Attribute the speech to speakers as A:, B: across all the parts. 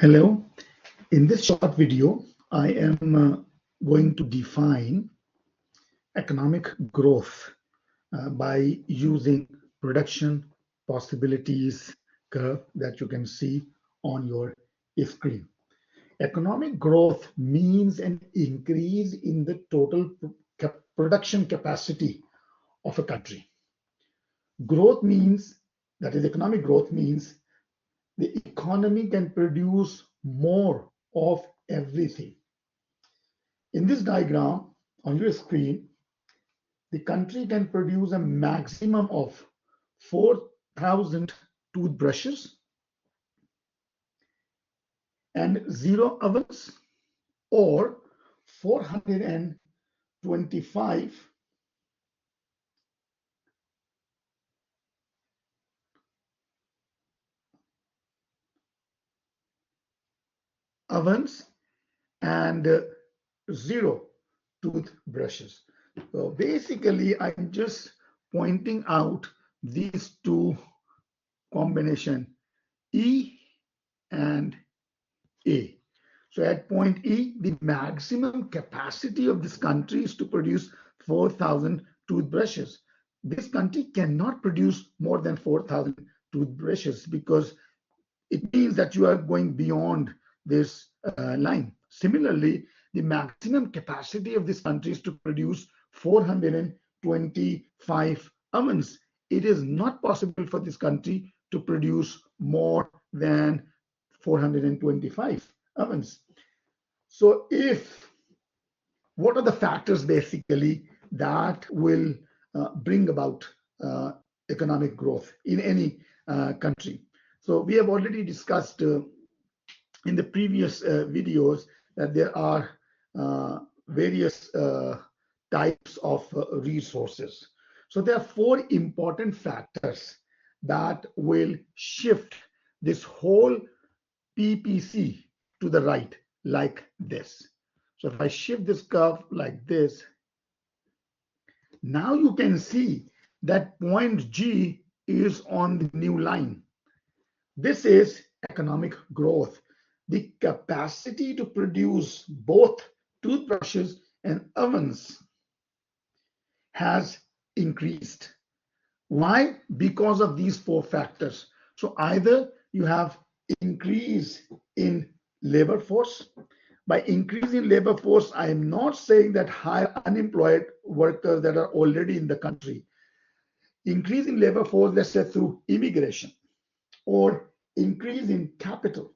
A: Hello. In this short video, I am going to define economic growth by using production possibilities curve that you can see on your screen. Economic growth means an increase in the total production capacity of a country. Growth means, that is, economic growth means the economy can produce more of everything. In this diagram on your screen, the country can produce a maximum of 4,000 toothbrushes and 0 ovens, or 425 ovens and 0 toothbrushes. So basically, I'm just pointing out these two combination, E and A. So at point E, the maximum capacity of this country is to produce 4,000 toothbrushes. This country cannot produce more than 4,000 toothbrushes because it means that you are going beyond this line. Similarly, the maximum capacity of this country is to produce 425 ovens. It is not possible for this country to produce more than 425 ovens. So what are the factors basically that will bring about economic growth in any country? So we have already discussed in the previous videos that there are various types of resources. So there are 4 important factors that will shift this whole PPC to the right, like this. So if I shift this curve like this, now you can see that point G is on the new line. This is economic growth. The capacity to produce both toothbrushes and ovens has increased. Why? Because of these 4 factors. So either you have increase in labor force. By increasing labor force, I am not saying that hire unemployed workers that are already in the country. Increase in labor force, let's say through immigration, or increase in capital,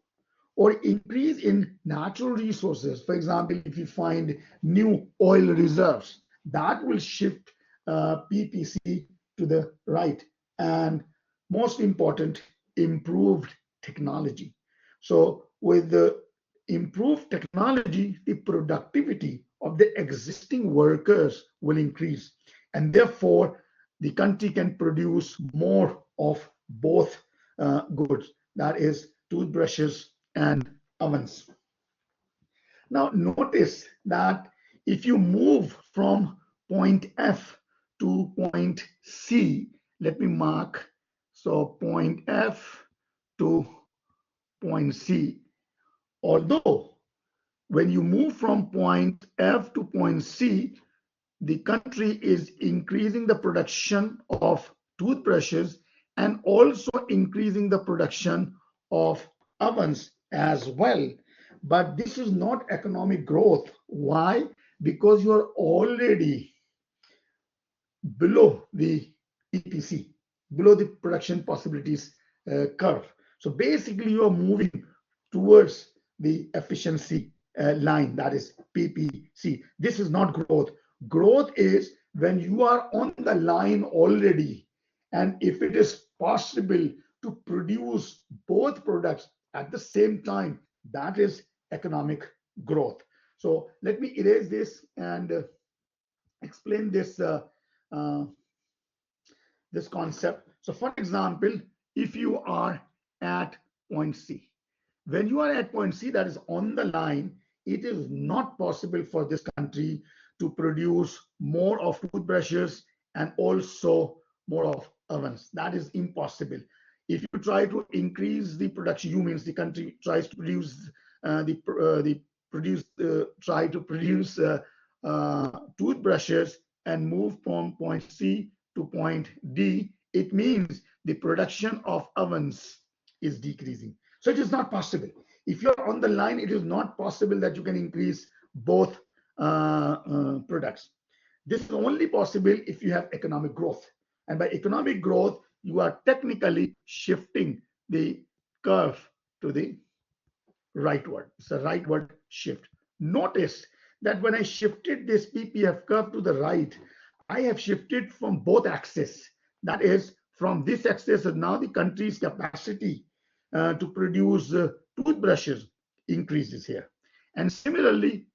A: or increase in natural resources. For example, if you find new oil reserves, that will shift PPC to the right. And most important, improved technology. So with the improved technology, the productivity of the existing workers will increase. And therefore, the country can produce more of both goods, that is toothbrushes and ovens. Now notice that if you move from point F to point C, let me mark, so point F to point C, although when you move from point F to point C, the country is increasing the production of toothbrushes and also increasing the production of ovens as well. But this is not economic growth. Why? Because you are already below the PPC, below the production possibilities curve. So basically, you are moving towards the efficiency line, that is PPC. This is not growth. Growth is when you are on the line already, and if it is possible to produce both products at the same time, that is economic growth. So let me erase this and explain this this concept. So for example, if you are at point C, when you are at point C, that is on the line, it is not possible for this country to produce more of toothbrushes and also more of ovens. That is impossible. if you try to increase the production, you means the country tries to produce try to produce toothbrushes and move from point C to point D, it means the production of ovens is decreasing. So it is not possible. If you're on the line, it is not possible that you can increase both products. This is only possible if you have economic growth. And by economic growth, you are technically shifting the curve to the rightward. It's a rightward shift. Notice that when I shifted this PPF curve to the right, I have shifted from both axes. That is, from this axis, now the country's capacity to produce toothbrushes increases here. And similarly,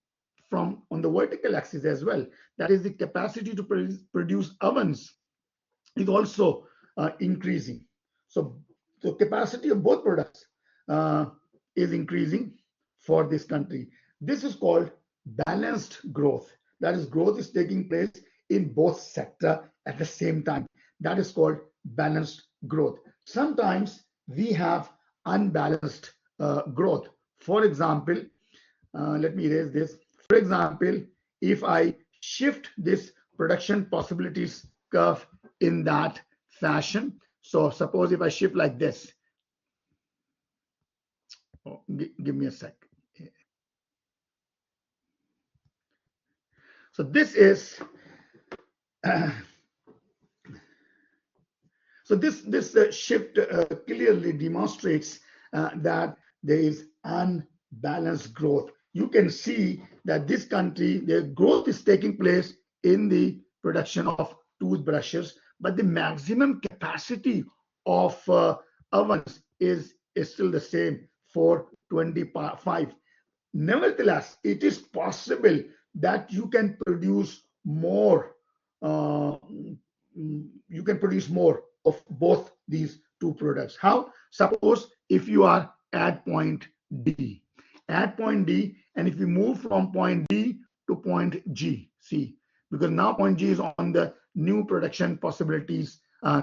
A: from on the vertical axis as well, that is the capacity to produce ovens is also increasing. So the capacity of both products is increasing for this country. This is called balanced growth. That is, growth is taking place in both sectors at the same time. That is called balanced growth. Sometimes we have unbalanced growth. For example, let me erase this. For example, if I shift this production possibilities curve in that fashion, so suppose if I shift like this, give me a sec. So this is so this shift clearly demonstrates that there is unbalanced growth. You can see that this country, the growth is taking place in the production of toothbrushes, but the maximum capacity of ovens is still the same, 425. Nevertheless, it is possible that you can produce more. You can produce more of both these two products. How? Suppose if you are at point D, and if you move from point D to point G, see, because now point G is on the new production possibilities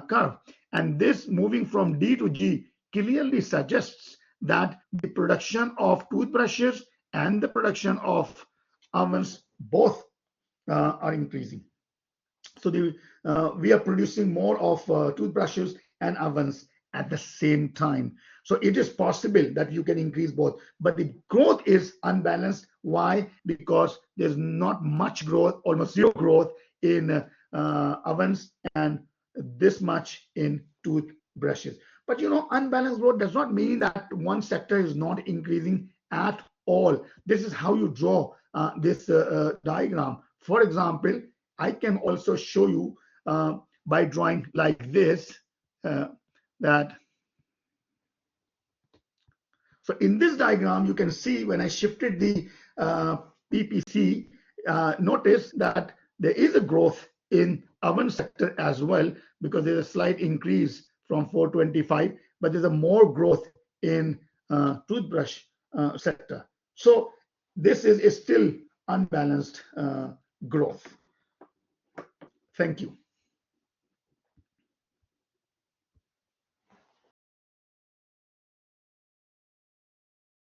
A: curve, and this moving from D to G clearly suggests that the production of toothbrushes and the production of ovens both are increasing. So we are producing more of toothbrushes and ovens at the same time. So it is possible that you can increase both, but the growth is unbalanced. Why? Because there's not much growth, almost zero growth in ovens and this much in toothbrushes. But unbalanced growth does not mean that one sector is not increasing at all. This is how you draw this diagram. For example, I can also show you by drawing like this that. So in this diagram, you can see when I shifted the PPC, notice that there is a growth in oven sector as well, because there's a slight increase from 425, but there's a more growth in toothbrush sector. So this is still unbalanced growth. Thank you.